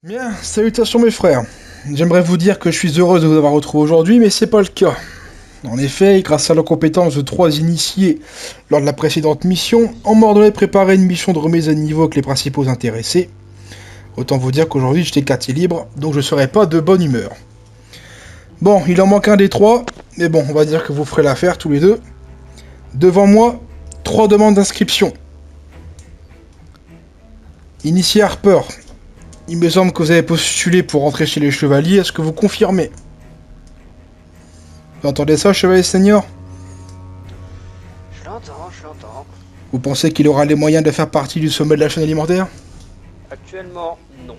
Bien, salutations mes frères. J'aimerais vous dire que je suis heureuse de vous avoir retrouvé aujourd'hui, mais c'est pas le cas. En effet, grâce à la compétence de 3 initiés lors de la précédente mission, on m'a ordonné de préparer une mission de remise à niveau avec les principaux intéressés. Autant vous dire qu'aujourd'hui j'étais quartier libre, donc je serai pas de bonne humeur. Bon, il en manque un des trois, mais bon, on va dire que vous ferez l'affaire tous les deux. Devant moi, 3 demandes d'inscription. Initié Harper, il me semble que vous avez postulé pour rentrer chez les chevaliers, est-ce que vous confirmez? Vous entendez ça, chevalier senior? Je l'entends. Vous pensez qu'il aura les moyens de faire partie du sommet de la chaîne alimentaire? Actuellement, non.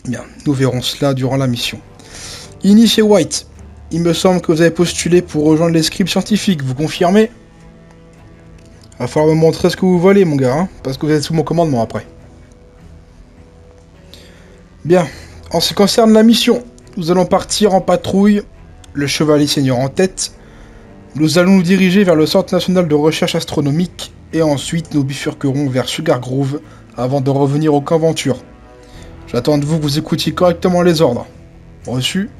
Bien, nous verrons cela durant la mission. Initié White, il me semble que vous avez postulé pour rejoindre l'escrime scientifique, vous confirmez? Va falloir me montrer ce que vous volez, mon gars, hein, parce que vous êtes sous mon commandement après. Bien, en ce qui concerne la mission, nous allons partir en patrouille, le chevalier senior en tête. Nous allons nous diriger vers le Centre national de recherche astronomique, et ensuite nous bifurquerons vers Sugar Grove avant de revenir au camp Venture. J'attends de vous que vous écoutiez correctement les ordres. Reçu.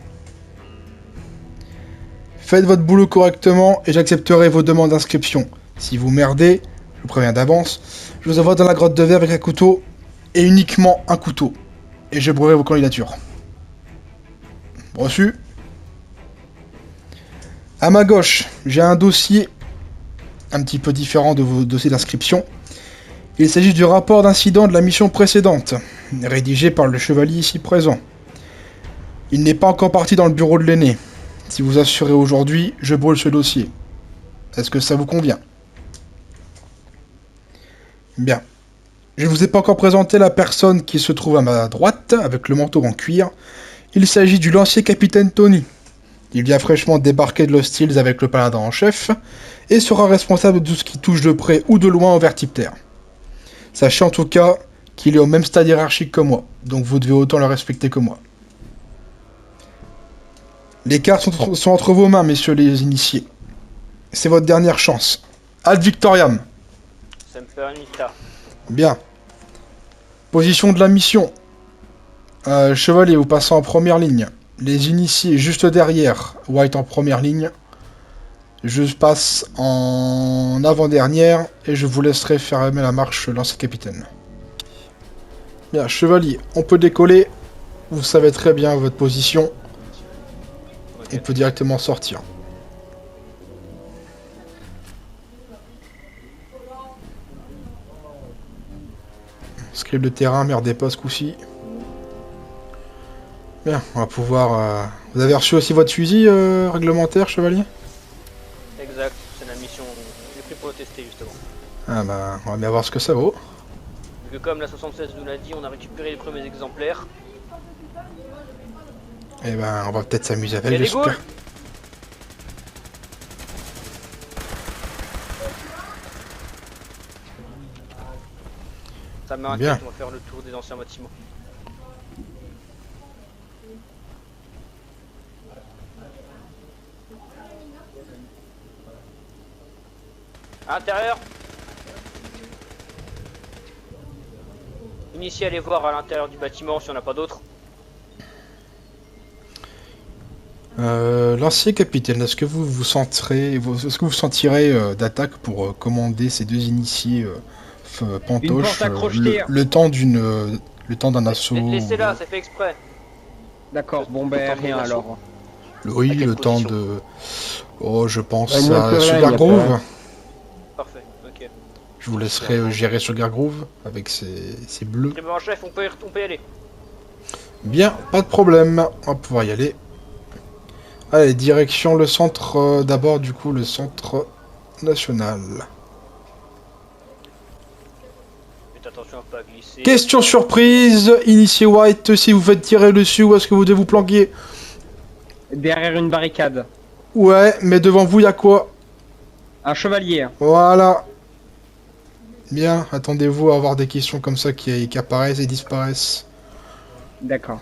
Faites votre boulot correctement et j'accepterai vos demandes d'inscription. Si vous merdez, je vous préviens d'avance, je vous envoie dans la grotte de verre avec un couteau, et uniquement un couteau. Et je brûlerai vos candidatures. Reçu. À ma gauche, j'ai un dossier un petit peu différent de vos dossiers d'inscription. Il s'agit du rapport d'incident de la mission précédente, rédigé par le chevalier ici présent. Il n'est pas encore parti dans le bureau de l'aîné. Si vous assurez aujourd'hui, je brûle ce dossier. Est-ce que ça vous convient? Bien. Je ne vous ai pas encore présenté la personne qui se trouve à ma droite, avec le manteau en cuir. Il s'agit du lancier capitaine Tony. Il vient fraîchement débarquer de l'Hostiles avec le paladin en chef, et sera responsable de tout ce qui touche de près ou de loin au Vertiptère. Sachez en tout cas qu'il est au même stade hiérarchique que moi, donc vous devez autant le respecter que moi. Les cartes sont entre vos mains, messieurs les initiés. C'est votre dernière chance. Ad Victoriam. Sempernita. Bien. Position de la mission. Chevalier, vous passez en première ligne. Les initiés juste derrière. White en première ligne. Je passe en avant-dernière et je vous laisserai fermer la marche lancer capitaine. Bien, chevalier, on peut décoller. Vous savez très bien votre position. Ok. On peut directement sortir. Script de terrain, merdez pas ce coup-ci. Bien, on va pouvoir... Vous avez reçu aussi votre fusil réglementaire, chevalier? Exact, c'est la mission. J'ai pris pour le tester justement. Ah bah, on va bien voir ce que ça vaut. Vu que comme la 76 nous l'a dit, on a récupéré les premiers exemplaires. Et ben, on va peut-être s'amuser avec, Y'a des j'espère. ghouls. Ça Bien. m'inquiète, on va faire le tour des anciens bâtiments. À l'intérieur. Initié, allez voir à l'intérieur du bâtiment si on n'a pas d'autres. L'ancien capitaine, est-ce que vous vous sentirez, d'attaque pour commander ces deux initiés pantoches porte à crocheter. le temps d'un assaut? Laissez-la, c'est fait exprès. D'accord, bon ben rien alors. Oui, À quelle le temps position? de... Oh, je pense Il n'y a à plus rien, il Sugar y a plus Grove. rien. Parfait, ok. Je vous laisserai gérer Sugar Grove avec ses bleus. Très bien, chef, on peut y aller. Bien, pas de problème, on va pouvoir y aller. Allez, direction le centre, d'abord du coup le centre national. Faites attention à pas glisser. Question surprise, initié White, si vous faites tirer dessus, où est-ce que vous devez vous planquer? Derrière une barricade. Ouais, mais devant vous, il y a quoi? Un chevalier. Voilà. Bien, attendez-vous à avoir des questions comme ça qui apparaissent et disparaissent. D'accord.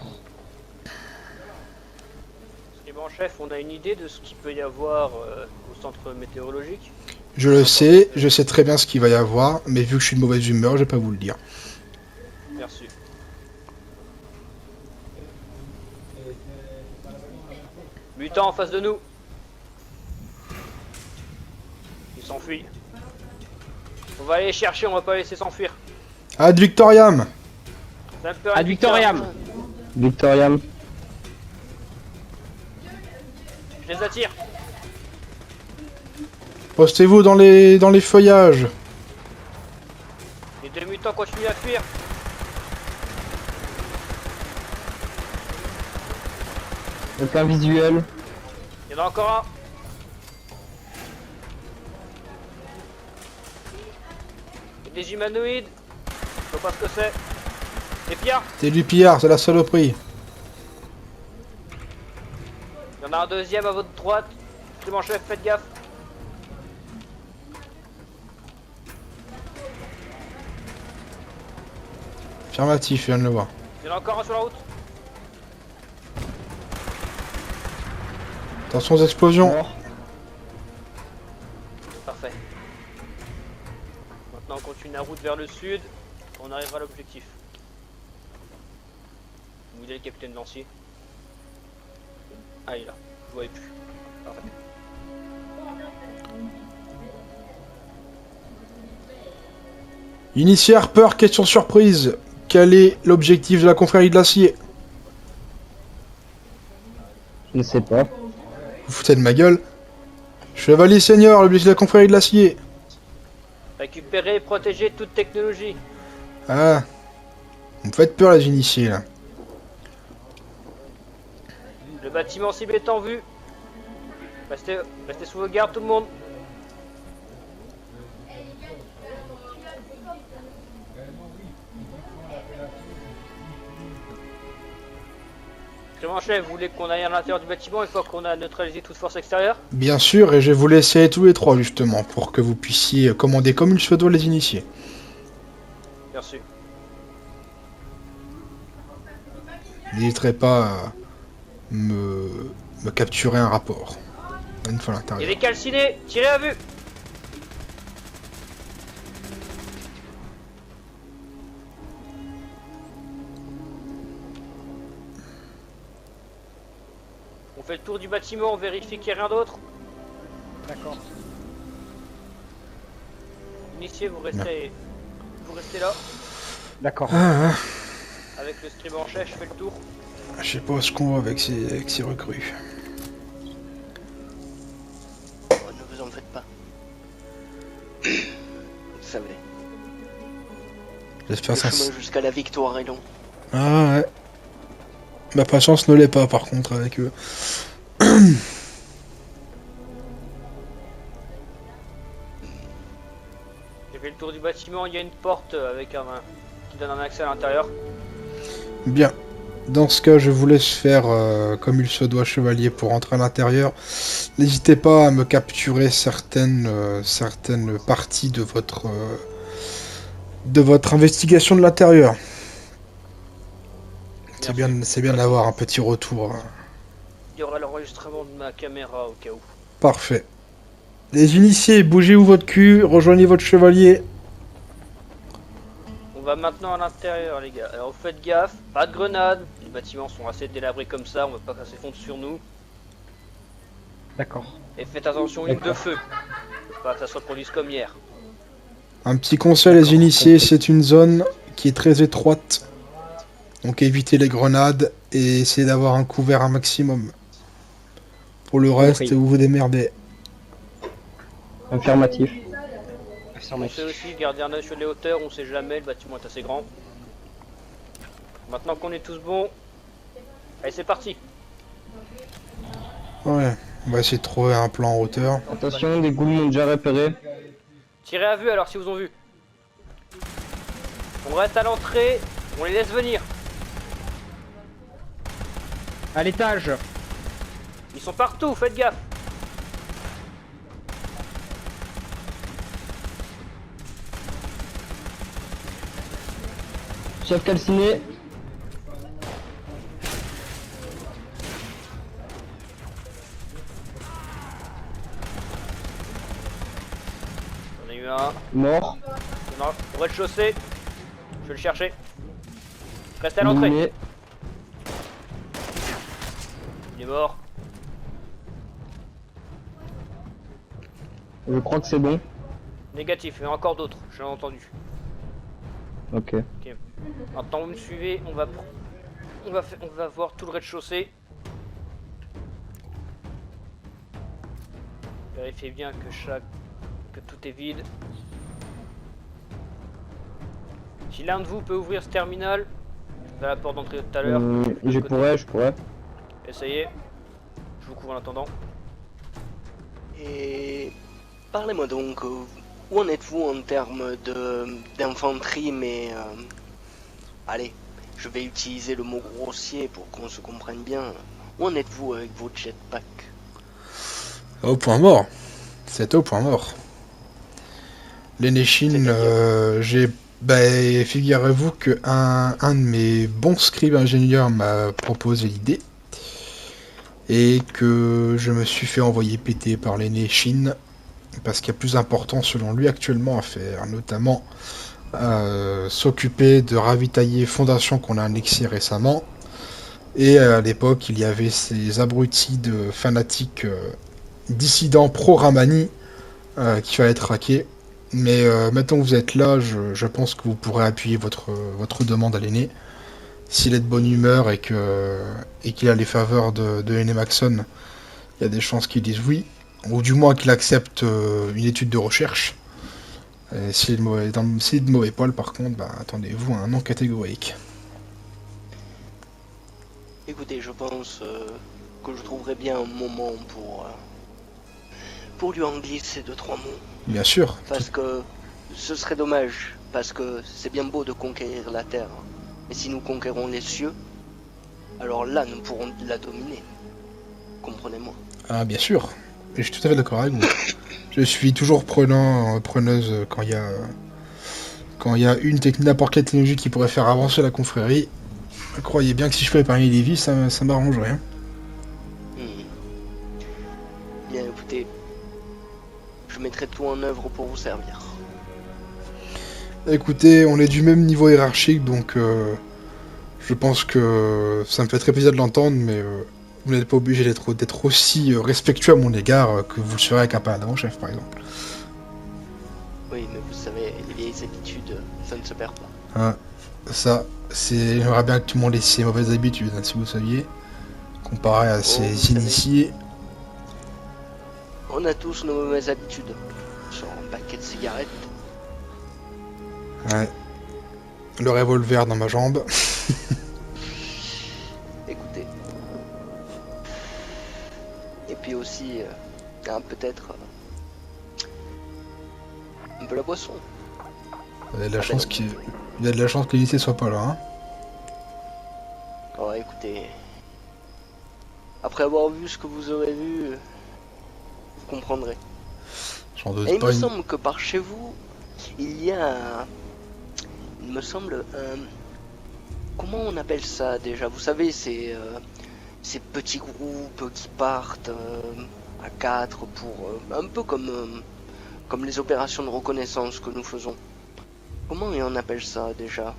Et bon, chef, on a une idée de ce qu'il peut y avoir au centre météorologique? Je le sais, je sais très bien ce qu'il va y avoir, mais vu que je suis de mauvaise humeur, je vais pas vous le dire. Merci. Mutant en face de nous. Il s'enfuit. On va aller les chercher, on va pas les laisser s'enfuir. Ad Victoriam. Sniper Ad Victoriam. Victoriam. Je les attire. Postez-vous dans les feuillages. Les deux mutants continuent à fuir. Aucun visuel. Il y en a encore un. Il y a des humanoïdes. Je sais pas ce que c'est. Des pillards. C'est du pillard, c'est la saloperie. Il y en a un deuxième à votre droite. C'est mon chef, faites gaffe. Affirmatif, je viens de le voir. Il y en a encore un sur la route. Attention aux explosions. Mort. Parfait. Maintenant on continue la route vers le sud. On arrivera à l'objectif. Où il est le capitaine Lancier? Ah il est là. Je voyais plus. Parfait. Initié Harper, question surprise. Quel est l'objectif de la confrérie de l'acier? Je ne sais pas. Vous foutez de ma gueule? Chevalier senior, l'objectif de la confrérie de l'acier. Récupérer et protéger toute technologie. Ah. Vous me faites peur les initiés là. Le bâtiment cible est en vue. Restez sous vos gardes tout le monde. Clément chef, vous voulez qu'on aille à l'intérieur du bâtiment une fois qu'on a neutralisé toute force extérieure? Bien sûr, et je vais vous laisser tous les trois justement, pour que vous puissiez commander comme il se doit les initiés. Bien sûr. N'hésiterez pas à me capturer un rapport. Une fois à Il y a l'intérieur. des calcinés, tirez à vue. On fait le tour du bâtiment, on vérifie qu'il n'y a rien d'autre. D'accord. Initié, vous restez là. D'accord. Ah, Avec le stream en chef, je fais le tour. je sais pas où ce qu'on va avec ces recrues. Oh, ne vous en faites pas. Vous savez, J'espère le ça. chemin jusqu'à la victoire est long. Ah ouais. Ma patience ne l'est pas par contre avec eux. J'ai fait le tour du bâtiment, il y a une porte avec qui donne un accès à l'intérieur. Bien. Dans ce cas, je vous laisse faire comme il se doit, chevalier, pour entrer à l'intérieur. N'hésitez pas à me capturer certaines parties de votre investigation de l'intérieur. C'est bien d'avoir un petit retour. Il y aura l'enregistrement de ma caméra au cas où. Parfait. Les initiés, bougez-vous votre cul, rejoignez votre chevalier. On va maintenant à l'intérieur les gars. Alors faites gaffe, pas de grenades. Les bâtiments sont assez délabrés comme ça, on veut pas que ça s'effondre sur nous. D'accord. Et faites attention aux lignes de feu. Faut pas que ça se reproduise comme hier. Un petit conseil, les initiés, c'est une zone qui est très étroite. Donc évitez les grenades et essayez d'avoir un couvert un maximum. Pour le reste, Compris. vous vous démerdez. Affirmatif. On sait aussi garder un œil sur les hauteurs, on sait jamais, le bâtiment est assez grand. Maintenant qu'on est tous bons, allez c'est parti. Ouais, on va essayer de trouver un plan en hauteur. Attention, des goulements déjà repérés. Tirez à vue alors si vous ont vu. On reste à l'entrée, on les laisse venir. À l'étage. Ils sont partout, faites gaffe. Chef calciné. J'en ai eu un. Mort. Non, au rez-de-chaussée. Je vais le chercher. Restez à l'entrée. Éliminé. Il est mort. Je crois que c'est bon. Négatif, il y en a encore d'autres, j'ai entendu. Ok. Maintenant vous me suivez, on va voir tout le rez-de-chaussée. Vérifiez bien que tout est vide. Si l'un de vous peut ouvrir ce terminal, vers la porte d'entrée de tout à l'heure. Je pourrais. Essayez. Je vous couvre en attendant. Et parlez-moi donc, où en êtes-vous en termes d'infanterie, mais allez, je vais utiliser le mot grossier pour qu'on se comprenne bien. Où en êtes-vous avec vos jetpacks? Au point mort. C'est au point mort. L'Eneshin, figurez-vous que un de mes bons scribes ingénieurs m'a proposé l'idée. Et que je me suis fait envoyer péter par l'Eneshin. Parce qu'il y a plus important selon lui actuellement à faire. Notamment s'occuper de ravitailler Fondation qu'on a annexé récemment. Et à l'époque, il y avait ces abrutis de fanatiques dissidents pro-Ramani qu'il fallait traquer. Mais maintenant que vous êtes là, je pense que vous pourrez appuyer votre demande à l'aîné. S'il est de bonne humeur et qu'il a les faveurs de Aîné Maxon, il y a des chances qu'il dise oui. Ou du moins qu'il accepte une étude de recherche. Et s'il est de mauvais poil, par contre, attendez-vous à un non catégorique. Écoutez, je pense que je trouverai bien un moment pour lui en glisser 2-3 mots. Bien sûr. Parce que ce serait dommage, parce que c'est bien beau de conquérir la Terre. Mais si nous conquérons les cieux, alors là nous pourrons la dominer. Comprenez-moi. Ah, bien sûr. Et je suis tout à fait d'accord avec vous. Je suis toujours preneuse quand il y a n'importe quelle technologie qui pourrait faire avancer la confrérie. Croyez bien que si je peux épargner des vies, ça m'arrangerait. Hein. Bien écoutez, je mettrai tout en œuvre pour vous servir. Écoutez, on est du même niveau hiérarchique, donc je pense que ça me fait très plaisir de l'entendre, mais vous n'êtes pas obligé d'être aussi respectueux à mon égard que vous le serez avec un padawan-chef, par exemple. Oui, mais vous savez, les vieilles habitudes, ça ne se perd pas. Hein, ça, j'aimerais bien que tu m'en laisses ces mauvaises habitudes, hein, si vous saviez, comparé à ces initiés. On a tous nos mauvaises habitudes. Genre un paquet de cigarettes. Ouais. Le revolver dans ma jambe. Écoutez. Et puis aussi, peut-être un peu la boisson. Il y a de la chance qu'il que l'unité soit pas là. Hein. Oh, écoutez. Après avoir vu ce que vous aurez vu, vous comprendrez. J'en doute Et il pas. me semble que par chez vous, il y a... Il me semble... Comment on appelle ça déjà? Vous savez, ces petits groupes qui partent à 4 pour... un peu comme les opérations de reconnaissance que nous faisons. Comment on appelle ça déjà?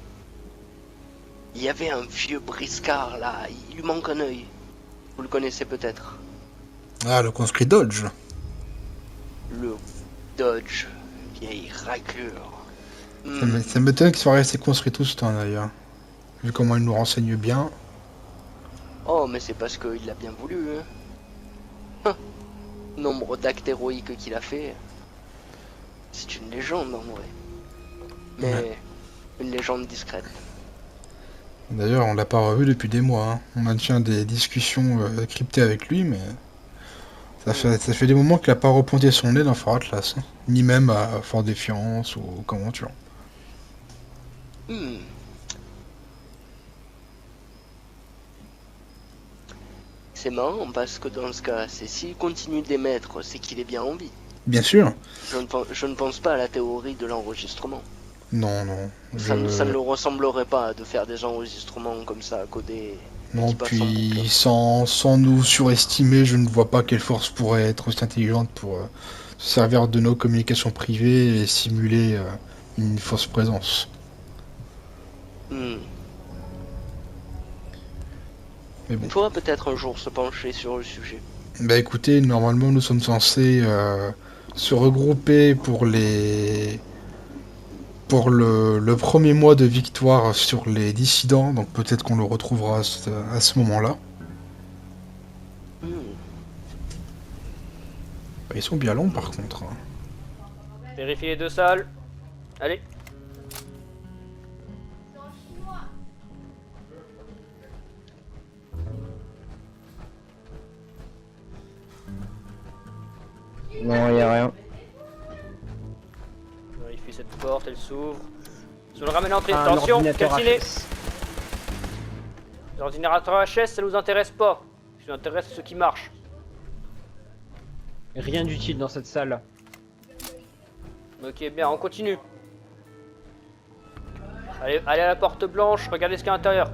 Il y avait un vieux briscard là, il lui manque un œil. Vous le connaissez peut-être. Ah, le conscrit Dodge. Le Dodge, vieille raclure. Ça m'étonne qu'ils soient restés construits tout ce temps d'ailleurs. Vu comment ils nous renseignent bien. Oh, mais c'est parce qu'il l'a bien voulu. Hein. Nombre d'actes héroïques qu'il a fait. C'est une légende en vrai. Mais Ouais. une légende discrète. D'ailleurs, on l'a pas revu depuis des mois. Hein. On maintient des discussions cryptées avec lui, mais ça fait des moments qu'il a pas repointé son nez dans Fort Atlas. Hein. Ni même à Fort Défiance ou Convention. C'est marrant parce que dans ce cas, c'est s'il continue d'émettre, c'est qu'il est bien en vie. Bien sûr. Je ne pense pas à la théorie de l'enregistrement. Non, non. Ça ne le ressemblerait pas de faire des enregistrements comme ça à coder. Non, puis sans nous surestimer, je ne vois pas quelle force pourrait être aussi intelligente pour se servir de nos communications privées et simuler une fausse présence. Mais bon. Il faudra peut-être un jour se pencher sur le sujet. Bah écoutez, normalement nous sommes censés se regrouper pour le premier mois de victoire sur les dissidents, donc peut-être qu'on le retrouvera à ce moment-là. Hmm. Bah, ils sont bien longs par contre. Hein. Vérifiez les 2 salles. Allez. Non, y a rien. Vérifiez cette porte, elle s'ouvre. Sur le ramène l'entrée. Un Attention, ordinateur calciné. HS. L'ordinateur HS, ça nous intéresse pas. Ce qui nous intéresse, c'est ce qui marche. Rien d'utile dans cette salle. Ok, bien, on continue. Allez à la porte blanche, regardez ce qu'il y a à l'intérieur.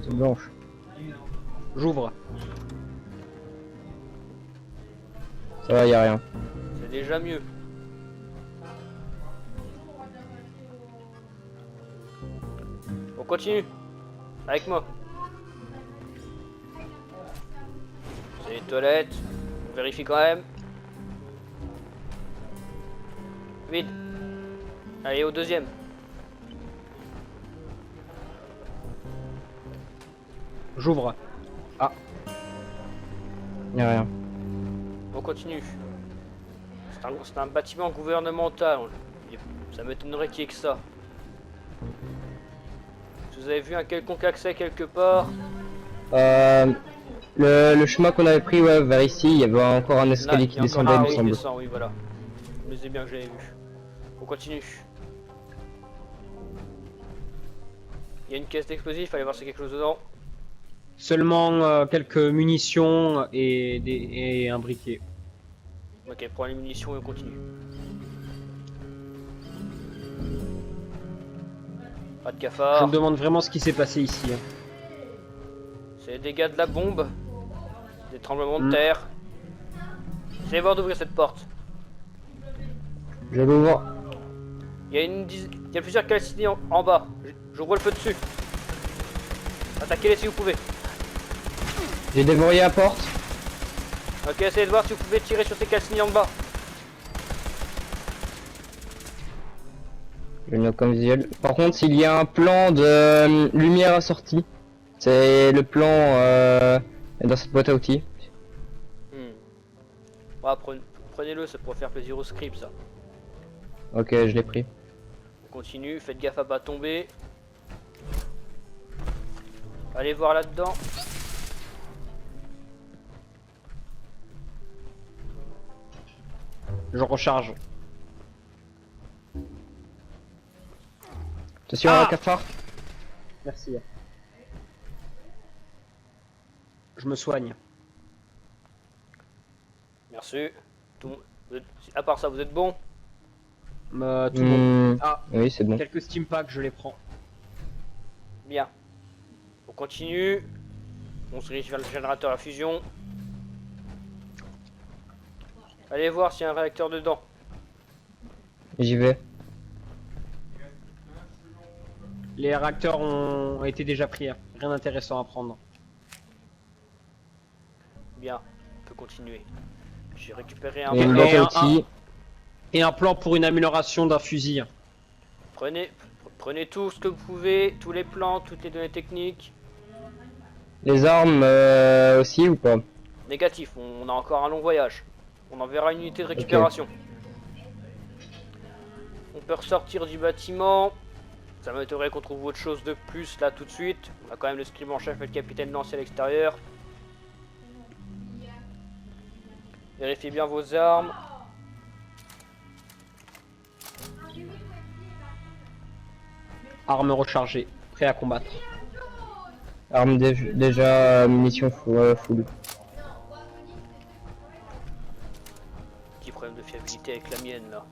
C'est blanche. J'ouvre. Ça va, y a rien. C'est déjà mieux. On continue. Avec moi. C'est les toilettes. On vérifie quand même. Vide. Allez, au deuxième. J'ouvre. Y a rien. On continue. C'est un bâtiment gouvernemental. Ça m'étonnerait qu'il y ait que ça. Si vous avez vu un quelconque accès quelque part, Le chemin qu'on avait pris, ouais, vers ici, il y avait encore un escalier qui descendait, il me oui, il semble. descend, oui, voilà. Je me disais bien que j'avais vu. On continue. Il y a une caisse d'explosifs, fallait voir s'il y a quelque chose dedans. Seulement quelques munitions et un briquet. Ok, prends les munitions et on continue. Pas de Je cafard. me demande vraiment ce qui s'est passé ici. Hein. C'est les dégâts de la bombe. Des tremblements de terre. Essayez voir d'ouvrir cette porte. Je vais l'ouvrir. Il y a plusieurs calcinés en bas. J'ouvre le feu dessus. Attaquez-les si vous pouvez. J'ai déverrouillé la porte. Ok, essayez de voir si vous pouvez tirer sur ces calcinés en bas. Je note comme visuel. Par contre, s'il y a un plan de lumière assortie, c'est le plan dans cette boîte à outils. Ouais, prenez-le, ça pourrait faire plaisir au script ça. Ok, je l'ai pris. On continue, faites gaffe à pas tomber. Allez voir là-dedans. Je recharge. Attention à la cafard. Merci. Je me soigne. Merci. À part ça, vous êtes bon? Tout bon. Ah, Oui, c'est bon. quelques steam packs, je les prends. Bien. On continue. On se dirige vers le générateur à fusion. Allez voir s'il y a un réacteur dedans. J'y vais. Les réacteurs ont été déjà pris. Hein. Rien d'intéressant à prendre. Bien. On peut continuer. J'ai récupéré un Et une plan. boîte à outils. Et un plan pour une amélioration d'un fusil. Hein. Prenez tout ce que vous pouvez, tous les plans, toutes les données techniques. Les armes aussi ou pas? Négatif, on a encore un long voyage. On enverra une unité de récupération. On peut ressortir du bâtiment. Ça m'étonnerait qu'on trouve autre chose de plus là tout de suite. On a quand même le scribe en chef et le capitaine lancé à l'extérieur. Vérifiez bien vos armes. Arme rechargée. Prêt à combattre. Armes déjà munitions full. Petit problème de fiabilité avec la mienne là.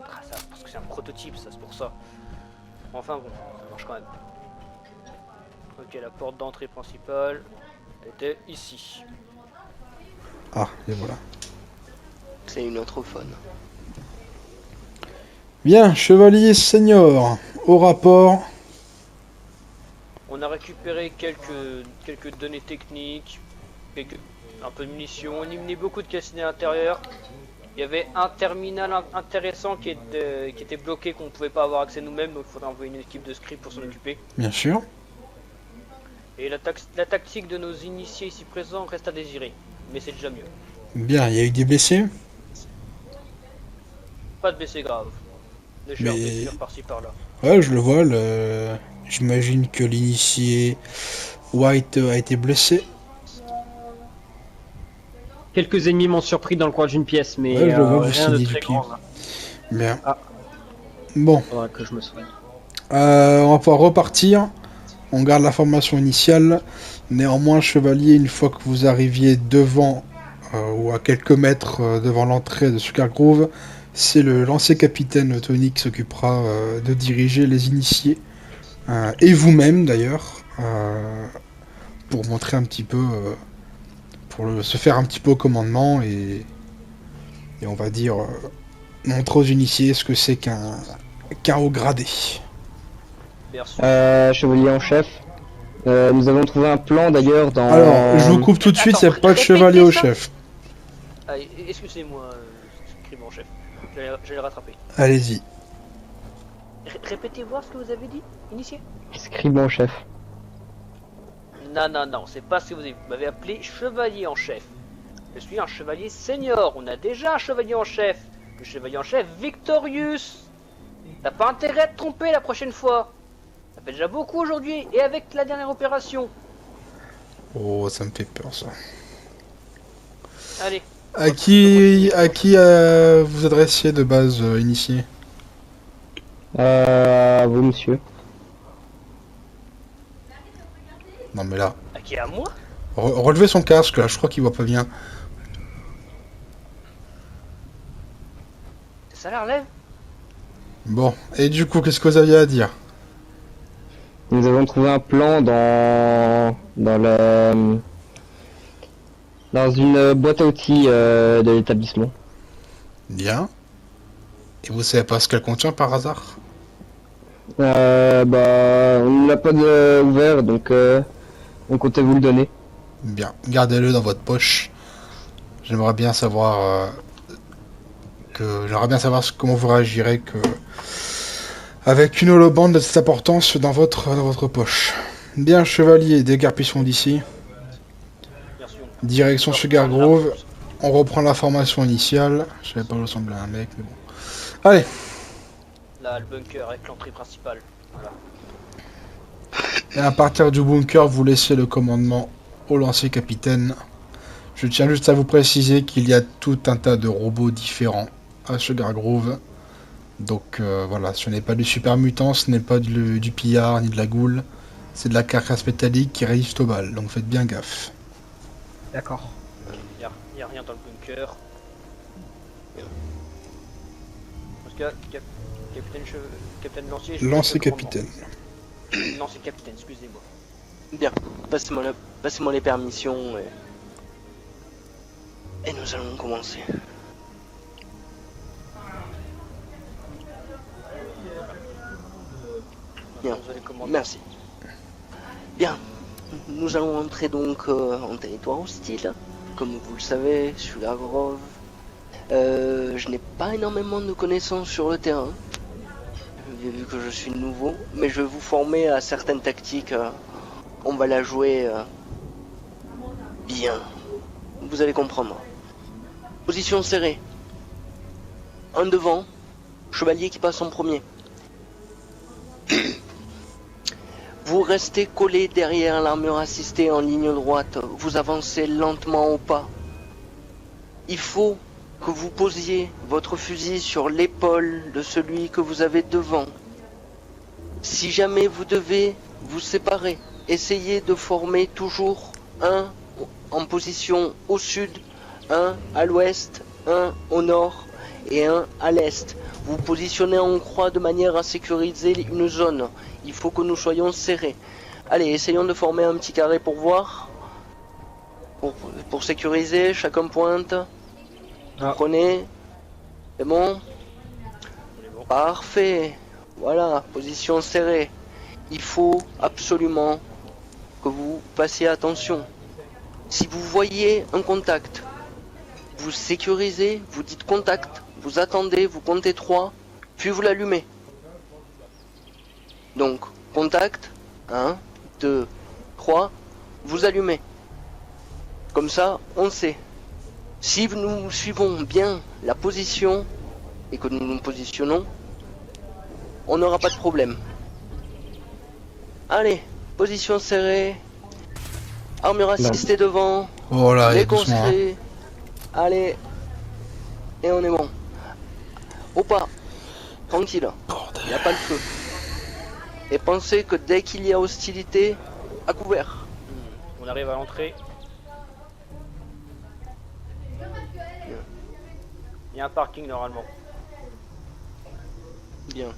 Ah, ça, parce que c'est un prototype, ça, c'est pour ça. Enfin bon, ça marche quand même. Ok, la porte d'entrée principale était ici. Ah, et voilà. C'est une autre phone. Bien, chevalier senior, au rapport. On a récupéré quelques données techniques, un peu de munitions, on a éliminé beaucoup de cassines à l'intérieur. Il y avait un terminal intéressant qui était bloqué, qu'on ne pouvait pas avoir accès nous-mêmes, donc il faudrait envoyer une équipe de script pour s'en occuper. Bien sûr. Et la tactique de nos initiés ici présents reste à désirer, mais c'est déjà mieux. Bien, il y a eu des blessés. Pas de blessés graves. Légères blessures par-ci par-là. Ouais, je le vois. J'imagine que l'initié White a été blessé. Quelques ennemis m'ont surpris dans le coin d'une pièce, mais Ouais, je le vois, vous rien de signez très du pied. grand. Là. Bien. Ah. Bon, Faudra que je me soigne. on va pouvoir repartir. On garde la formation initiale. Néanmoins, chevalier, une fois que vous arriviez devant ou à quelques mètres devant l'entrée de Sugar Grove, c'est le lancier capitaine Tony qui s'occupera de diriger les initiés et vous-même d'ailleurs pour montrer un petit peu, se faire un petit peu au commandement et on va dire montrer aux initiés ce que c'est qu'un haut gradé. Merci. Chevalier en chef. Nous avons trouvé un plan d'ailleurs dans... Alors, je vous coupe tout de suite, il n'y a pas de chevalier au chef. Ah, excusez-moi, scribe en chef. J'allais le rattraper. Allez-y. Répétez voir ce que vous avez dit, initié. Scribe en chef. Non, c'est pas ce que vous avez. Vous m'avez appelé chevalier en chef. Je suis un chevalier senior, on a déjà un chevalier en chef. Le chevalier en chef Victorius. T'as pas intérêt à te tromper la prochaine fois. Ça fait déjà beaucoup aujourd'hui, et avec la dernière opération. Oh, ça me fait peur ça. Allez. À qui vous adressiez de base, initié? À vous, monsieur. Non mais là, À qui, à moi? relevez son casque là, je crois qu'il voit pas bien. Ça la relève? Bon, et du coup, qu'est-ce que vous aviez à dire? Nous avons trouvé un plan dans une boîte à outils de l'établissement. Bien. Et vous savez pas ce qu'elle contient par hasard? On ne l'a pas ouvert, donc on comptait vous le donner. Bien, gardez-le dans votre poche. J'aimerais bien savoir comment vous réagirez avec une holobande de cette importance dans votre poche. Bien, chevalier, dégarpissons d'ici. Merci. Direction Sugar Grove. On reprend la formation initiale. Je savais pas ressembler à un mec, mais bon. Allez. Là, le bunker avec l'entrée principale. Voilà. Et à partir du bunker, vous laissez le commandement au lancier capitaine. Je tiens juste à vous préciser qu'il y a tout un tas de robots différents à Sugar Grove. Donc voilà, ce n'est pas du super mutant, ce n'est pas du pillard ni de la goule. C'est de la carcasse métallique qui résiste aux balles, donc faites bien gaffe. D'accord. Y a rien dans le bunker. Parce que capitaine lancier. Lancier capitaine. Lancier capitaine, excusez-moi. Bien, passez-moi les permissions et nous allons commencer. Bien, Vous allez commander. merci. Bien, nous allons entrer donc en territoire hostile. Comme vous le savez, Sugar Grove. Je n'ai pas énormément de connaissances sur le terrain, vu que je suis nouveau, mais je vais vous former à certaines tactiques. On va la jouer bien. Vous allez comprendre. Position serrée. Un devant, chevalier qui passe en premier. Vous restez collé derrière l'armure assistée en ligne droite. Vous avancez lentement au pas. Il faut que vous posiez votre fusil sur l'épaule de celui que vous avez devant. Si jamais vous devez vous séparer, essayez de former toujours un en position au sud, un à l'ouest, un au nord et un à l'est. Vous positionnez en croix de manière à sécuriser une zone. Il faut que nous soyons serrés. Allez, essayons de former un petit carré pour voir. Pour sécuriser, chacun pointe. Prenez. C'est bon? Parfait. Voilà, position serrée. il faut absolument que vous fassiez attention. Si vous voyez un contact, vous sécurisez, vous dites contact, vous attendez, vous comptez 3, puis vous l'allumez. Donc, contact, 1, 2, 3, vous allumez. Comme ça, on sait. Si nous suivons bien la position et que nous nous positionnons, on n'aura pas de problème. Allez, position serrée. Armure assistée devant. Oh là, Les et doucement. Hein. conscrits. Allez. Et on est bon. Au pas. Tranquille. Il n'y a pas de feu. Et pensez que dès qu'il y a hostilité, à couvert. On arrive à l'entrée. Il y a un parking normalement. Bien.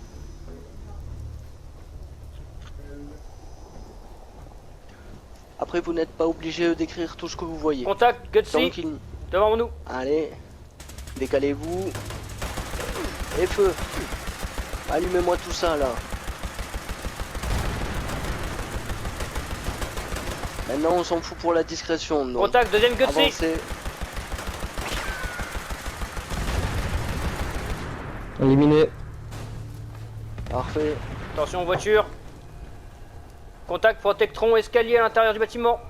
Après, vous n'êtes pas obligé d'écrire tout ce que vous voyez. Contact, Gutsy, Tranquille. devant nous. Allez. Décalez-vous. Et feu. Allumez-moi tout ça là. Maintenant, on s'en fout pour la discrétion. Donc, Contact, deuxième Gutsy. avancez. Éliminé. Parfait. Attention voiture. Contact, protectron, escalier à l'intérieur du bâtiment.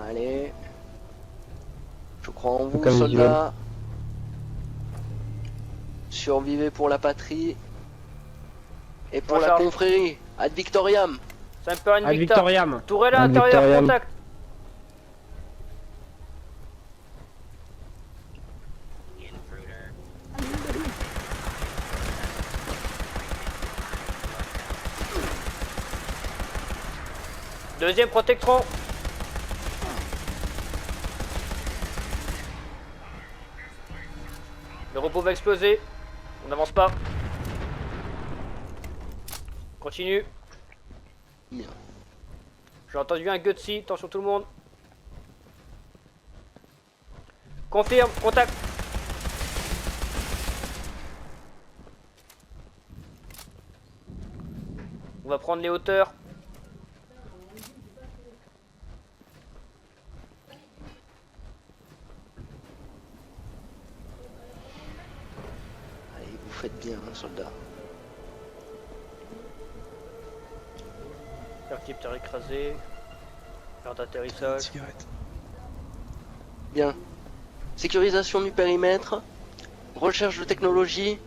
Allez. Je crois en vous, Comme soldats. Survivez pour la patrie. Et pour la Recharge. confrérie. Ad Victoriam. Semper À Invicta. Victoriam. Tourelle à Ad l'intérieur, Victoriam. contact. Deuxième protectron. Le robot va exploser. On n'avance pas. Continue. Bien. J'ai entendu un Gutsy. Attention tout le monde. Confirme. Contact. On va prendre les hauteurs. Allez, vous faites bien, hein, soldats. Percepteur écrasé. Aire d'atterrissage. Cigarette. Bien. Sécurisation du périmètre. Recherche de technologie.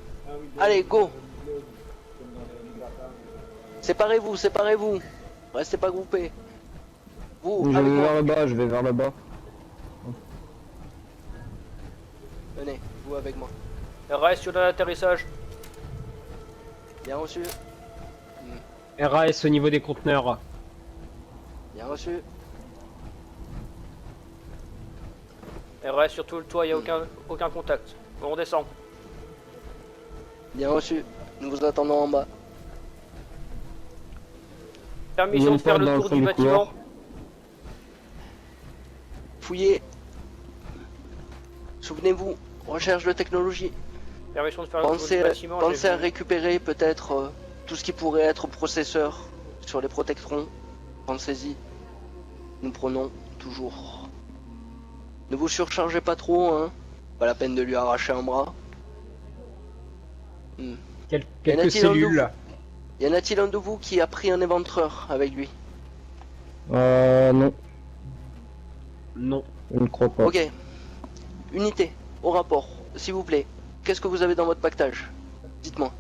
Allez, go. Séparez-vous, séparez-vous. Restez pas groupés. Vous, Je avec vais moi. vers le bas, je vais vers le bas. Venez, vous avec moi. RAS sur l'atterrissage. Bien reçu. RAS au niveau des conteneurs. Bien reçu. RAS sur tout le toit, il n'y a aucun contact. On redescend. Bien reçu. Nous vous attendons en bas. Permission de faire le tour du bâtiment. Fouillez. Souvenez-vous, recherche de technologie. Permission de faire le tour du Pensez, bâtiment. pensez j'ai à vu. récupérer peut-être tout ce qui pourrait être processeur sur les protectrons. Pensez-y. Nous prenons toujours. Ne vous surchargez pas trop, hein. Pas la peine de lui arracher un bras. Quelques Y en a-t-il un de cellules. Y en a-t-il un de vous qui a pris un éventreur avec lui? Non, Non. je ne crois pas. Ok. Unité, au rapport, s'il vous plaît. Qu'est-ce que vous avez dans votre pactage? Dites-moi.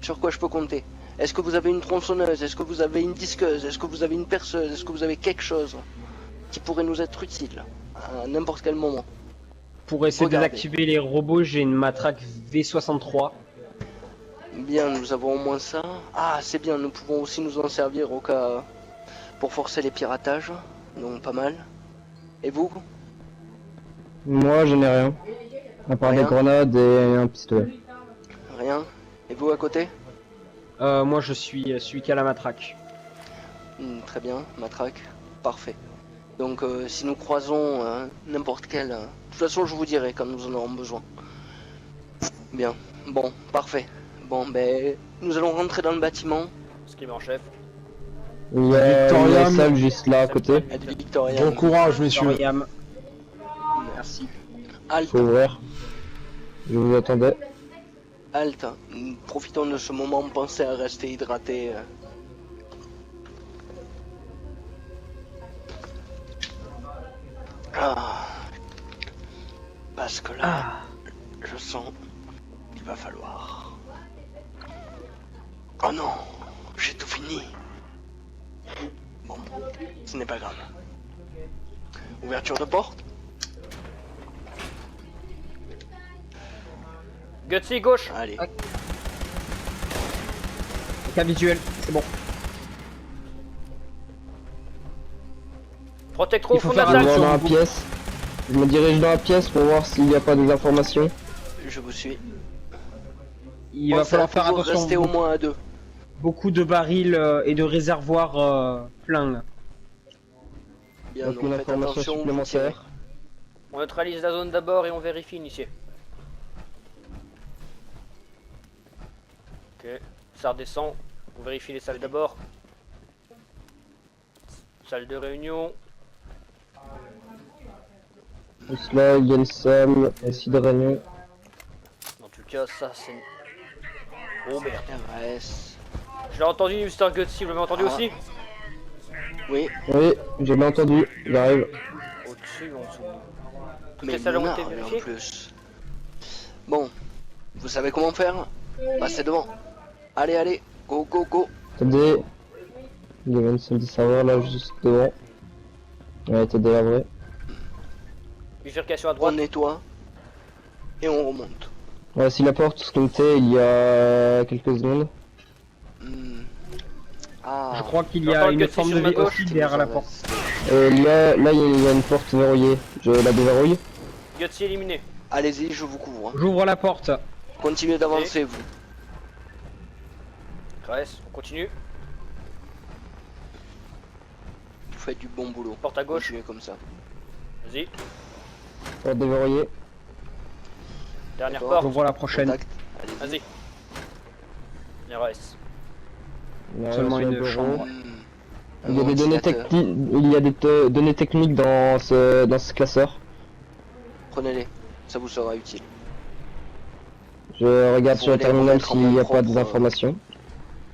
Sur quoi je peux compter? Est-ce que vous avez une tronçonneuse? Est-ce que vous avez une disqueuse? Est-ce que vous avez une perceuse? Est-ce que vous avez quelque chose qui pourrait nous être utile à n'importe quel moment? Pour essayer de Regardez. désactiver les robots, j'ai une matraque V63. Bien, nous avons au moins ça. Ah, c'est bien, nous pouvons aussi nous en servir au cas pour forcer les piratages. Donc pas mal. Et vous? Moi, je n'ai rien. À part Rien. des grenades et un pistolet. Rien. Et vous à côté? Moi, je suis celui qui a la matraque. Très bien, matraque. Parfait. Donc si nous croisons n'importe quel... de toute façon, je vous dirai quand nous en aurons besoin. Bien. Bon, parfait. Bon, ben, nous allons rentrer dans le bâtiment. Escrime en chef. Il y a Victoriam. une salle juste là à côté. Aide Victoria. Bon courage, messieurs. Victoriam. Merci. Halte, Faut ouvrir. Je vous attendais. halte. Profitons de ce moment, pensez à rester hydraté. Ah. Parce que là, je sens qu'il va falloir. Oh non, j'ai tout fini. Bon, ce n'est pas grave. Ouverture de porte. Gutsy, gauche. Allez. Cas visuel, c'est bon. Protectro au Il faut fond de la faire Je salle. vais attention. dans la pièce. Je me dirige dans la pièce pour voir s'il n'y a pas des informations. Je vous suis. Il va Pensez à falloir faire toujours attention. rester au moins à 2. Beaucoup de barils et de réservoirs pleins. Bien, Donc donc une faites information attention, vous tirez. supplémentaire. On neutralise la zone d'abord et on vérifie initié. Ok, ça redescend. On vérifie les salles d'abord. Salle de réunion. Juste là, il y a une salle ici de réunion. En tout cas, ça c'est... Oh merde. RS. Je l'ai entendu, Mr. Gutsy, vous l'avez entendu Ah. aussi? Oui, Oui, j'ai bien entendu. J'arrive. Au-dessus ou en dessous? Toutes mais les salles ont Luna, été lui, en vérifiées? plus. Bon, vous savez comment faire? Passez devant. Allez, allez, go, go, go. Attendez. Il y avait une salle de serveur là juste devant. Elle a été délabrée. Bifurcation à On droite. nettoie et on remonte. Voici la porte sculptée il y a quelques secondes. Hmm. Ah, Je crois qu'il y J'entends a le une Gutsy forme sur de ma vie gauche. aussi derrière la porte. Et là il y a une porte verrouillée. Je la déverrouille. Gutsy éliminé. allez-y, je vous couvre. J'ouvre la porte. Continuez d'avancer, vous. Reste, on continue. Vous faites du bon boulot. Porte à gauche. Continuez comme ça. Vas-y. Porte déverrouillée. Dernière D'accord. porte. J'ouvre la prochaine. Contact. Allez-y. Vas-y. RS. Il y a Seulement sur le une bureau. chambre. Hmm. Il y a Un des données ventilateur. techniques. Il y a des données techniques dans ce classeur. Prenez-les, ça vous sera utile. Je regarde Vous sur le pourrez les terminal remettre en s'il main n'y a pas des propre, informations.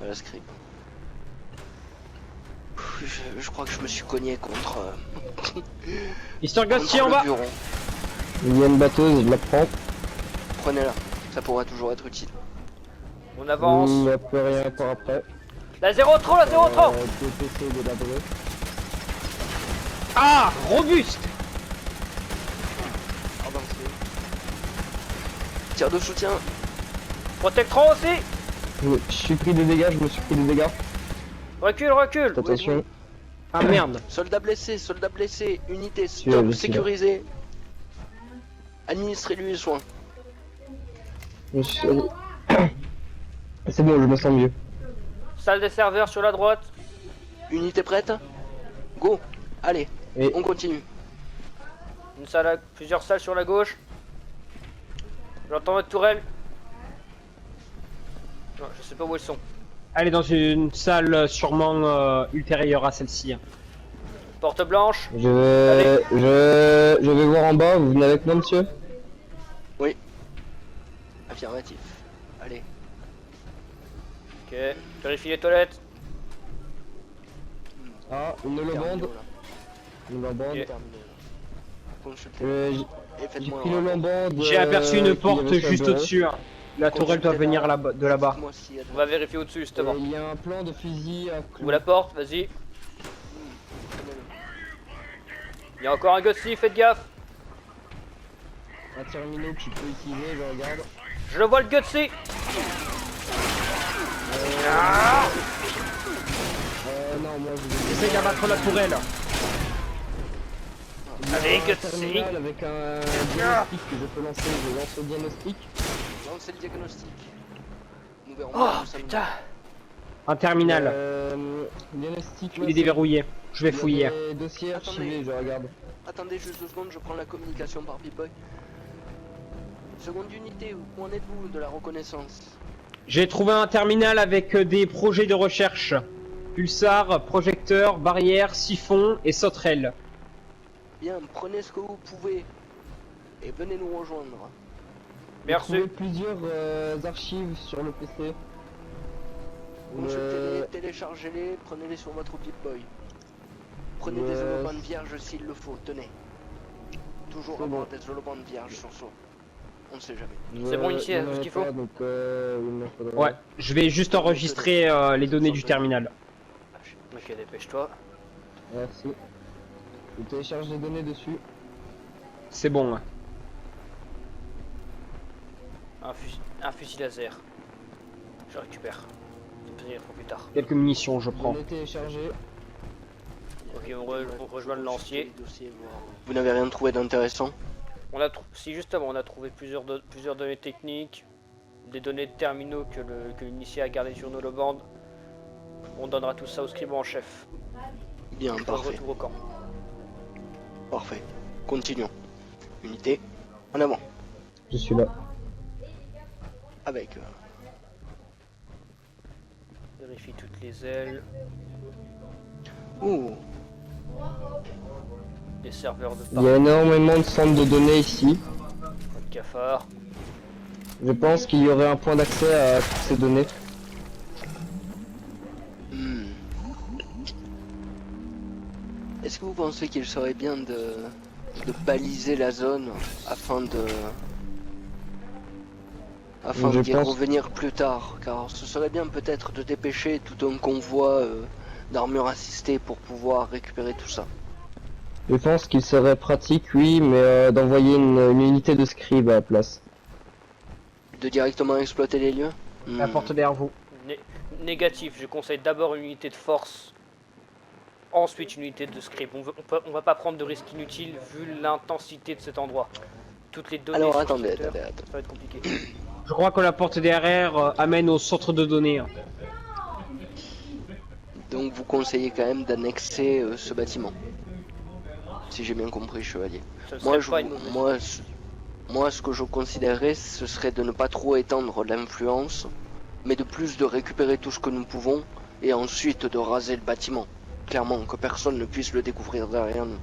À la script. Je crois que je me suis cogné contre, Mr. Gutsy contre en le bas. bureau. Il y a une batteuse, je la prends. Prenez-la, ça pourra toujours être utile. On avance. Il n'y a plus rien par après. La 0 trop, la 0 trop. Deux PC délabrés. Ah, robuste. Avancez. Tir de soutien. Protectron aussi. Je suis pris des dégâts, je me suis pris des dégâts. Recule, recule. Faites attention. Ah merde. Soldat blessé, unité, Celui-là, stop, celui-là. sécurisé. Administrez-lui les soins. Je suis... C'est bon, je me sens mieux. Salle des serveurs sur la droite. Unité prête. Go. Allez, Et on continue. Une salle plusieurs salles sur la gauche. J'entends votre tourelle. Non, je sais pas où elles sont. Elle est dans une salle sûrement ultérieure à celle-ci. Porte blanche. je vais voir en bas, vous venez avec moi monsieur? Affirmatif. Allez. Ok. Vérifie les toilettes. Ah, une lobande. Terminé, là. Une lobande. Ok. Terminé, là. Consultez. J'ai Et faites-moi pris un le rapport. lobande. J'ai aperçu une qui porte avait sur le juste bureau. au-dessus. La tourelle doit Consultez venir là. de là-bas. Dites-moi s'il y a de- On va vérifier au-dessus justement. Il y a un plan de fusil à Ouvre la porte, vas-y. Il y a encore un Gutsy, faites gaffe. un terminal que tu peux utiliser, je regarde. Je le vois le Gutsy. Non, moi je Essaye d'abattre la tourelle. Allez, un Gutsy. terminal avec un diagnostic que je peux lancer, je lance le diagnostic. Lancez le diagnostic. Nous verrons Oh bien où ça nous putain. Un terminal. Diagnostic, Il est déverrouillé. Je vais fouiller. Dossier Attendez. archivé, je regarde. mène. Attendez juste 2 secondes, je prends la communication par Pip-Boy. Seconde unité, où en êtes-vous de la reconnaissance? J'ai trouvé un terminal avec des projets de recherche. Pulsar, projecteur, barrière, siphon et sauterelle. Bien, prenez ce que vous pouvez et venez nous rejoindre. J'ai Merci. trouvé plusieurs archives sur le PC. Consultez-les, téléchargez-les, prenez-les sur votre Pip Boy. Prenez des holobandes vierges s'il le faut, tenez. Toujours C'est avoir bon. des holobandes vierges sur soi. On ne sait jamais. C'est bon, ici, il y en tout ce avait qu'il faut pas, donc, il me faudrait- Ouais, je vais juste enregistrer les données du terminal. Ok, dépêche-toi. Merci. Je télécharge les données dessus. C'est bon. Un fusil laser. Je récupère. Ça peut venir pour plus tard. Quelques munitions, je prends. Données téléchargées. Ok, on rejoint le lancier. Vous n'avez rien trouvé d'intéressant? Si justement, on a trouvé plusieurs données techniques, des données de terminaux que l'initié a gardé sur nos holobandes. On donnera tout ça au scribe en chef. Bien, Pour le parfait. retour au camp. Parfait. Continuons. Unité, en avant. Je suis là. Avec. Vérifie toutes les ailes, Ouh, les serveurs de Il y a énormément de centres de données ici. pas de cafard. Je pense qu'il y aurait un point d'accès à toutes ces données. hmm. Est-ce que vous pensez qu'il serait bien de baliser la zone afin Je d'y pense- revenir plus tard? Car ce serait bien peut-être de dépêcher tout un convoi d'armures assistées pour pouvoir récupérer tout ça. Je pense qu'il serait pratique, oui, mais d'envoyer une unité de scribe à la place. De directement exploiter les lieux? La porte derrière vous. Négatif, je conseille d'abord une unité de force, ensuite une unité de script. On va pas prendre de risques inutiles vu l'intensité de cet endroit. Toutes les données Alors sur le attendez, secteur, attendez. ça va être compliqué. Je crois que la porte derrière amène au centre de données. Donc vous conseillez quand même d'annexer ce bâtiment. Si j'ai bien compris, chevalier. Ça ne Moi, serait pas une mauvaise moi, ce que je considérerais, ce serait de ne pas trop étendre l'influence, mais de plus de récupérer tout ce que nous pouvons, et ensuite de raser le bâtiment. Clairement, que personne ne puisse le découvrir derrière nous.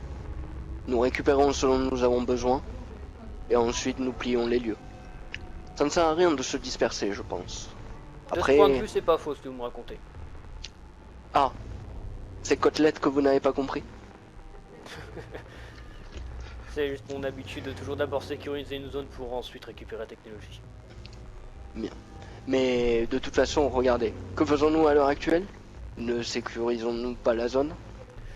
Nous récupérons ce dont nous avons besoin, et ensuite nous plions les lieux. Ça ne sert à rien de se disperser, je pense. De Après, ce point de vue, c'est pas faux ce que vous me racontez. c'est côtelettes que vous n'avez pas compris. C'est juste mon habitude de toujours d'abord sécuriser une zone pour ensuite récupérer la technologie. Mais de toute façon, regardez, que faisons-nous à l'heure actuelle? Ne sécurisons-nous pas la zone?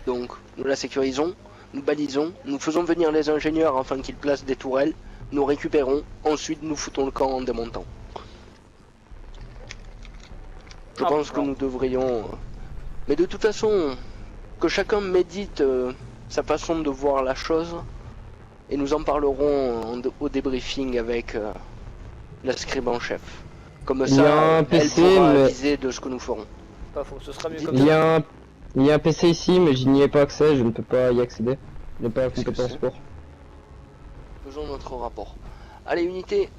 Donc, nous la sécurisons, nous balisons, nous faisons venir les ingénieurs afin qu'ils placent des tourelles, nous récupérons, ensuite nous foutons le camp en démontant. Je Ah, pense que bon. nous devrions... Mais de toute façon, que chacun médite sa façon de voir la chose, et nous en parlerons au débriefing avec la scribe en chef. Comme Il y a ça, un elle PC, pourra mais- aviser de ce que nous ferons. Pas faux, ce sera mieux Il comme Il ça. y a un PC ici, mais je n'y ai pas accès, je ne peux pas y accéder. Je n'ai pas la Qu'est-ce que compétence c'est pour. Faisons notre rapport. Allez, unité,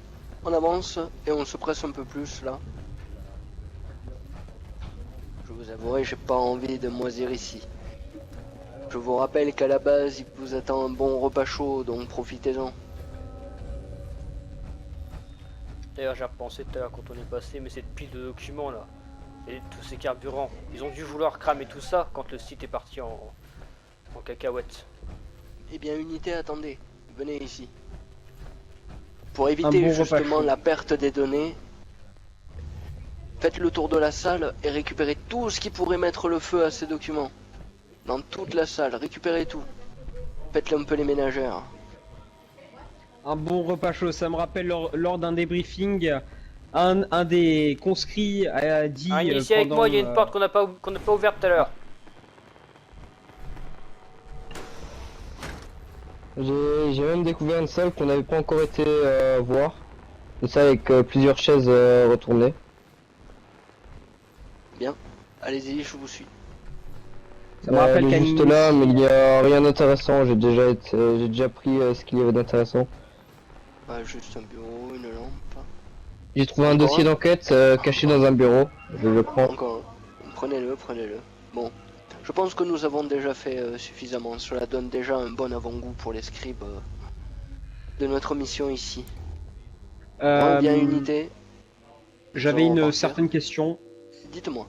on avance et on se presse un peu plus là. Je vous avouerai, j'ai pas envie de moisir ici. Je vous rappelle qu'à la base, il vous attend un bon repas chaud, donc profitez-en. D'ailleurs, j'ai repensé tout à l'heure quand on est passé, mais cette pile de documents là, et tous ces carburants, ils ont dû vouloir cramer tout ça quand le site est parti en cacahuète. Eh bien, unité, attendez, venez ici. Pour éviter bon repas justement chaud. la perte des données, faites le tour de la salle et récupérez tout ce qui pourrait mettre le feu à ces documents. Dans toute la salle, récupérez tout. Faites un peu les ménagères. Un bon repas chaud, ça me rappelle lors d'un débriefing, un des conscrits a dit. Initié avec moi, il y a une porte qu'on n'a pas ouverte tout à l'heure. J'ai même découvert une salle qu'on n'avait pas encore été voir. Une salle avec plusieurs chaises retournées. Allez-y, je vous suis. Ça me rappelle elle est qu'à juste là, mais il n'y a rien d'intéressant. J'ai déjà pris ce qu'il y avait d'intéressant. Juste un bureau, une lampe. J'ai trouvé un Encore dossier un d'enquête caché dans un bureau. Je le prends. Encore un. Prenez-le, prenez-le. Bon. Je pense que nous avons déjà fait suffisamment. Cela donne déjà un bon avant-goût pour les scribes de notre mission ici. Bon, eh bien, unité. J'avais Nous allons une repartir. certaine question. Dites-moi.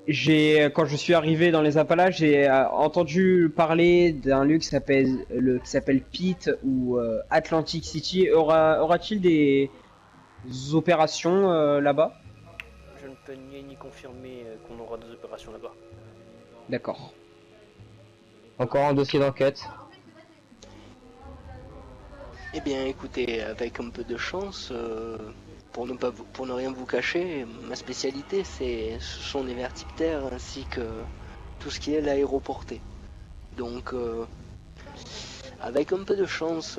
Quand je suis arrivé dans les Appalaches, j'ai entendu parler d'un lieu qui s'appelle Pitt ou Atlantic City. Aura-t-il des opérations là-bas? Je ne peux ni confirmer qu'on aura des opérations là-bas. D'accord. Encore un dossier d'enquête. Eh bien, écoutez, avec un peu de chance, pour ne rien vous cacher, ma spécialité, ce sont les vertiptères ainsi que tout ce qui est l'aéroporté. Donc, avec un peu de chance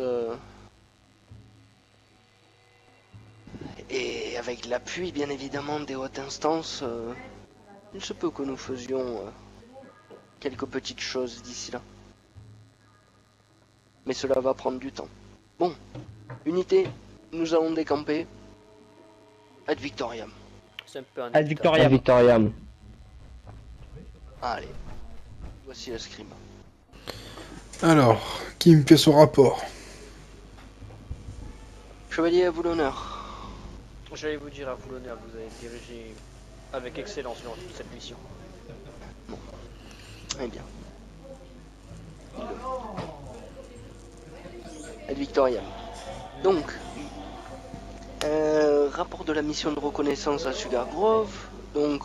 et avec l'appui, bien évidemment, des hautes instances, il se peut que nous faisions quelques petites choses d'ici là. Mais cela va prendre du temps. Bon, unité, nous allons décamper. Ad Victoriam. C'est un peu un Ad Victoriam. Victoriam. Allez, voici le scribe. Alors, qui me fait son rapport? Chevalier, à vous l'honneur. J'allais vous dire à vous l'honneur, vous avez dirigé avec excellence dans toute cette mission. Eh bien. Ad Victoriam. Donc, rapport de la mission de reconnaissance à Sugar Grove. Donc,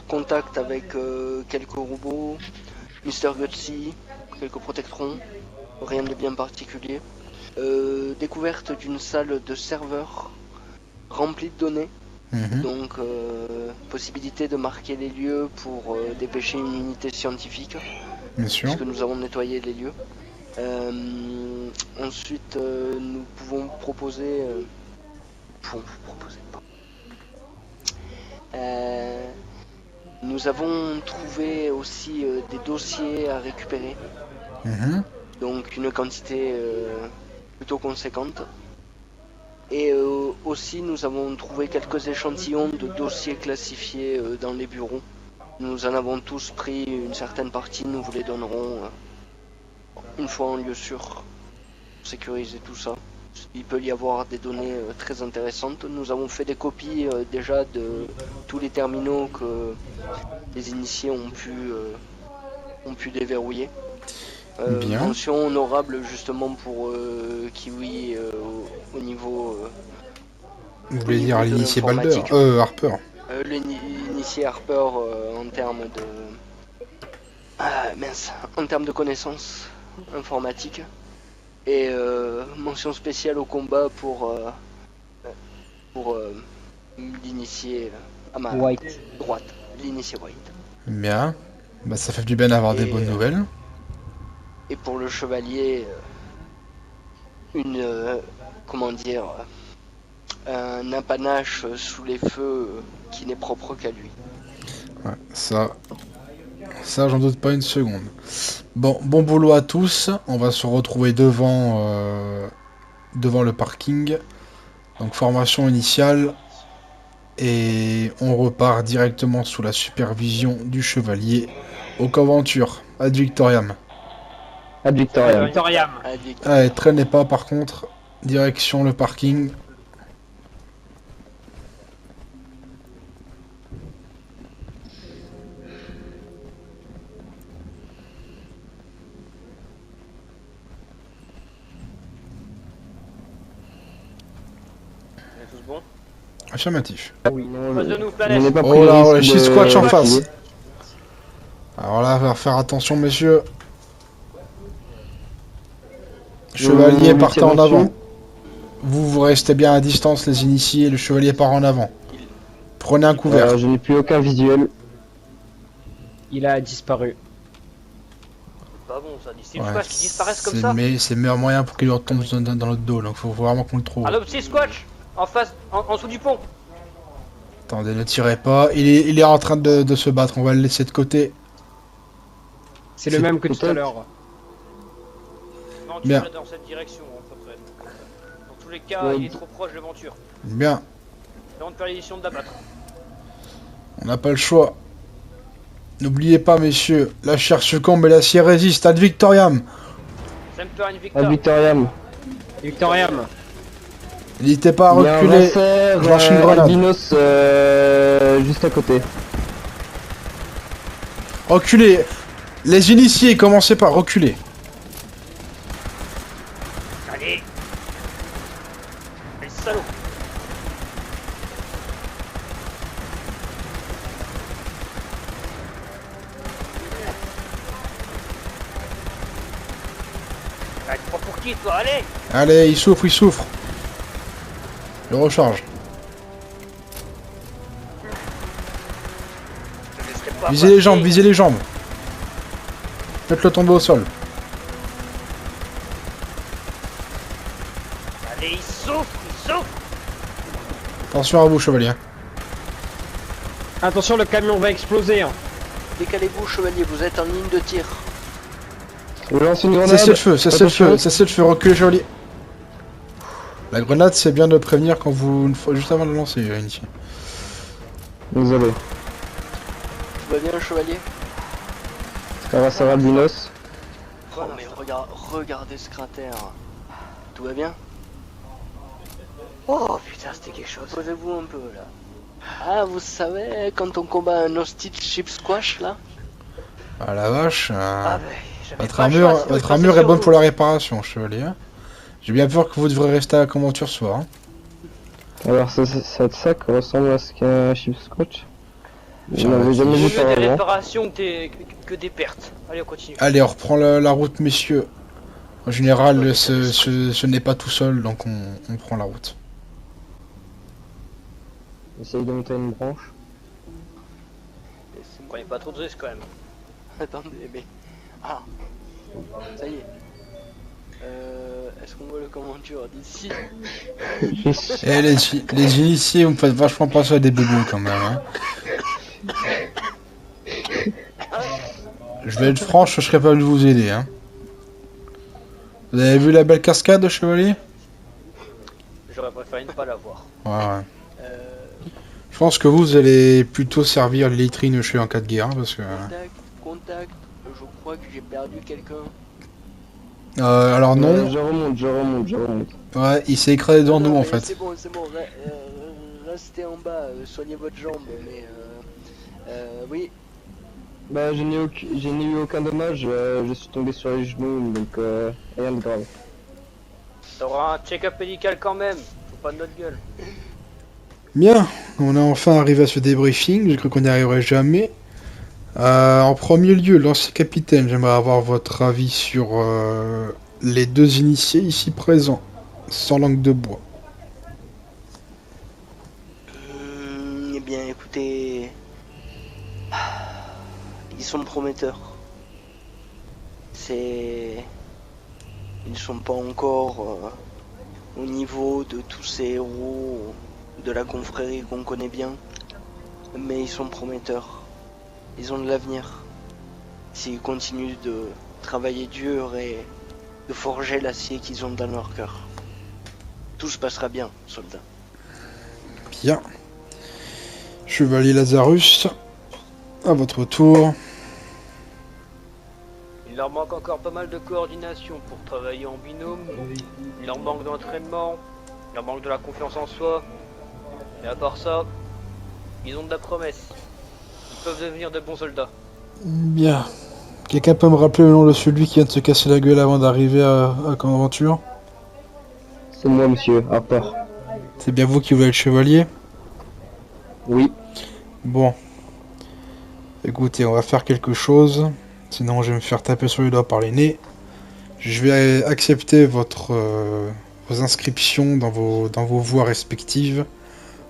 contact avec quelques robots, Mr. Gutsy, quelques protectrons, rien de bien particulier. Découverte d'une salle de serveur remplie de données. Donc, possibilité de marquer les lieux pour dépêcher une unité scientifique, Bien sûr. puisque nous avons nettoyé les lieux. Ensuite, nous pouvons proposer... nous avons trouvé aussi des dossiers à récupérer, donc une quantité plutôt conséquente. Et aussi, nous avons trouvé quelques échantillons de dossiers classifiés dans les bureaux. Nous en avons tous pris une certaine partie, nous vous les donnerons une fois en lieu sûr, pour sécuriser tout ça. Il peut y avoir des données très intéressantes. Nous avons fait des copies déjà de tous les terminaux que les initiés ont pu déverrouiller. Bien. Mention honorable justement pour Kiwi au niveau... Vous voulez niveau dire de l'initié Balder? l'informatique. Harper. L'initié Harper en termes de... en termes de connaissances informatiques. Et mention spéciale au combat pour l'initié à ma White. droite, l'initié White. Bien. Bah ça fait du bien d'avoir des Et, bonnes nouvelles. Et pour le chevalier, un apanache sous les feux qui n'est propre qu'à lui. Ouais, ça j'en doute pas une seconde. Bon boulot à tous. On va se retrouver devant le parking. Donc formation initiale. Et on repart directement sous la supervision du chevalier au Conventure, ad Victoriam. Ad Victoriam. Victoriam. Ad Victoriam. Allez, traînez pas par contre. Direction le parking. On est tous bons. Affirmatif. Oui. Face de nous, On planète. n'est pas Oh là, pris oh, le risque chez Squatch en de- face. Alors là, va faire attention, messieurs. Chevalier, Vous partez en luttez avant. dessus. Vous restez bien à distance, les initiés. Le chevalier part en avant. Prenez un couvert. Je n'ai plus aucun visuel. Il a disparu. Pas bon ça, dit Ouais, Squatch qui disparaissent comme ça. c'est le meilleur moyen pour qu'il leur tombe dans notre dos. Donc faut vraiment qu'on le trouve. Un petit Squatch en face, en dessous du pont. Attendez, ne tirez pas. Il est en train de se battre. On va le laisser de côté. C'est le C'est même que tout à peut-être- l'heure. Non, Bien. tu vas dans cette direction à peu près. Dans tous les cas, Ouais. il est trop proche de Venture. Bien. Différentes perditions de l'abattre. On n'a pas le choix. N'oubliez pas, messieurs, la chair succombe et l'acier résiste. Ad victoriam. Semper in Ad victor. Victoriam. Victoriam. N'hésitez pas à Il y a un reculer. vasseur, Je lance une grenade. albinos juste à côté. Reculez. Les initiés, commencez par reculer. Allez. Les salauds. Ah, tu prends pour qui toi? Allez. Allez, il souffre, il souffre. Je recharge. Je laisserai pas Visez les passer. jambes, visez les jambes. Faites-le tomber au sol. Allez, il souffre, il souffre. Attention à vous, chevalier. Attention, le camion va exploser. Hein. Décalez-vous, chevalier, vous êtes en ligne de tir. Je lance une grenade. Cessez le feu, cessez le feu, Attention. cessez le feu, reculez, chevalier. La grenade, c'est bien de prévenir quand vous... une fois, juste avant de le lancer, initié. Désolé. Tout va bien, chevalier? C'est un vasseur albinos. Oh, mais regardez ce cratère. Tout va bien? Oh putain, c'était quelque chose. Posez-vous un peu, là. Ah, vous savez, quand on combat un hostage ship squash, là? Ah la vache. Ah ben, j'avais Votre pas le choix, armure, sinon votre il armure passait est bonne sur pour nous. la réparation, chevalier. J'ai bien peur que vous devrez rester à la conventure ce soir. Hein. Alors ça ressemble à ce qu'un chip scotch. Je Tiens, n'avais vas-y. jamais Vaut vu mieux des auparavant. réparations que des pertes. Allez, on continue. Allez, on reprend la route, messieurs. En général, ce n'est pas tout seul, donc on prend la route. Essaye de monter une branche. On prenait pas trop de risques quand même. Attendez, mais... Ah, ça y est. Est-ce qu'on voit le conventure d'ici? Et les initiés, vous me faites vachement penser à des bébés quand même. Hein. Je vais être franche, je serais pas de vous aider. Hein. Vous avez vu la belle cascade, chevalier? J'aurais préféré ne pas l'avoir. Ouais. Je pense que vous allez plutôt servir les litrines chez en cas de guerre, hein, parce que... Contact, je crois que j'ai perdu quelqu'un. alors non, Je remonte. ouais, il s'est écrasé devant Non, nous en mais fait. C'est bon, restez en bas, soignez votre jambe, mais oui, Bah je n'ai eu aucun dommage, je suis tombé sur les genoux, donc rien de grave. T'auras un check-up médical quand même. Faut pas de notre gueule. Bien, on est enfin arrivé à ce débriefing, j'ai cru qu'on n'y arriverait jamais. En premier lieu, l'ancien capitaine, j'aimerais avoir votre avis sur les deux initiés ici présents, sans langue de bois. eh bien écoutez, ils sont prometteurs. Ils ne sont pas encore au niveau de tous ces héros de la confrérie qu'on connaît bien, mais ils sont prometteurs. Ils ont de l'avenir. S'ils continuent de travailler dur et de forger l'acier qu'ils ont dans leur cœur. Tout se passera bien, soldats. Bien. Chevalier Lazarus, à votre tour. Il leur manque encore pas mal de coordination pour travailler en binôme. Il leur manque d'entraînement. Il leur manque de la confiance en soi. Et à part ça, ils ont de la promesse. Ils peuvent devenir de bons soldats. Bien. Quelqu'un peut me rappeler le nom de celui qui vient de se casser la gueule avant d'arriver à Conventure? C'est moi monsieur, Harper. C'est bien vous qui voulez être chevalier? Oui. Bon. Écoutez, on va faire quelque chose. Sinon, je vais me faire taper sur les doigts par les nez. Je vais accepter vos inscriptions dans vos voies respectives.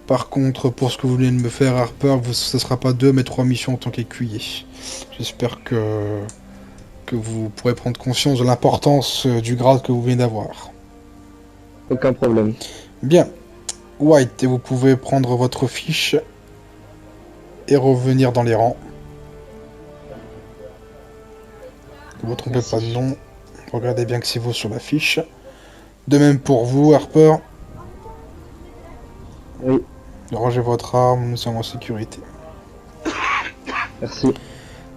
Par contre, pour ce que vous venez de me faire, Harper, ce ne sera pas 2 mais 3 missions en tant qu'écuyer. J'espère que vous pourrez prendre conscience de l'importance du grade que vous venez d'avoir. Aucun problème. Bien. White, et vous pouvez prendre votre fiche et revenir dans les rangs. Ne vous trompez pas de nom. Regardez bien que c'est vous sur la fiche. De même pour vous, Harper. Oui. Rangez votre arme, nous sommes en sécurité. Merci.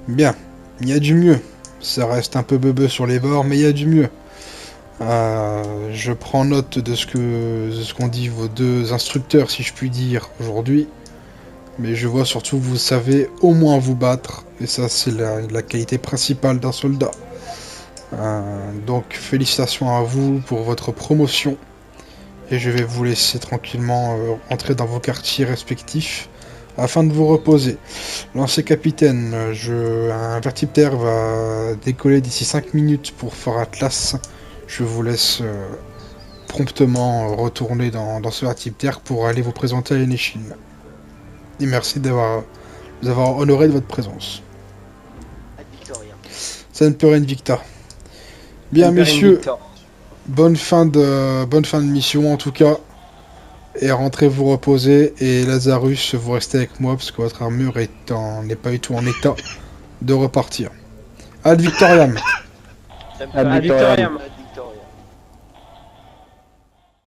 Bien, il y a du mieux. Ça reste un peu bebeux sur les bords, mais il y a du mieux. Je prends note de ce qu'ont dit vos deux instructeurs, si je puis dire, aujourd'hui. Mais je vois surtout que vous savez au moins vous battre. Et ça, c'est la qualité principale d'un soldat. Donc, félicitations à vous pour votre promotion. Et je vais vous laisser tranquillement entrer dans vos quartiers respectifs afin de vous reposer. L'ancien capitaine, un vertiptère va décoller d'ici 5 minutes pour Fort Atlas. Je vous laisse promptement retourner dans ce vertiptère pour aller vous présenter à Eneshin. Et merci de vous avoir honoré de votre présence. Ad Victoria. Ça ne peut rien, Victa. Bien, messieurs, bonne fin de mission en tout cas. Et rentrez vous reposer. Et Lazarus, vous restez avec moi parce que votre armure n'est pas du tout en état de repartir. Ad Victoriam. Ça me Ad fait- Victoriam. Victoriam.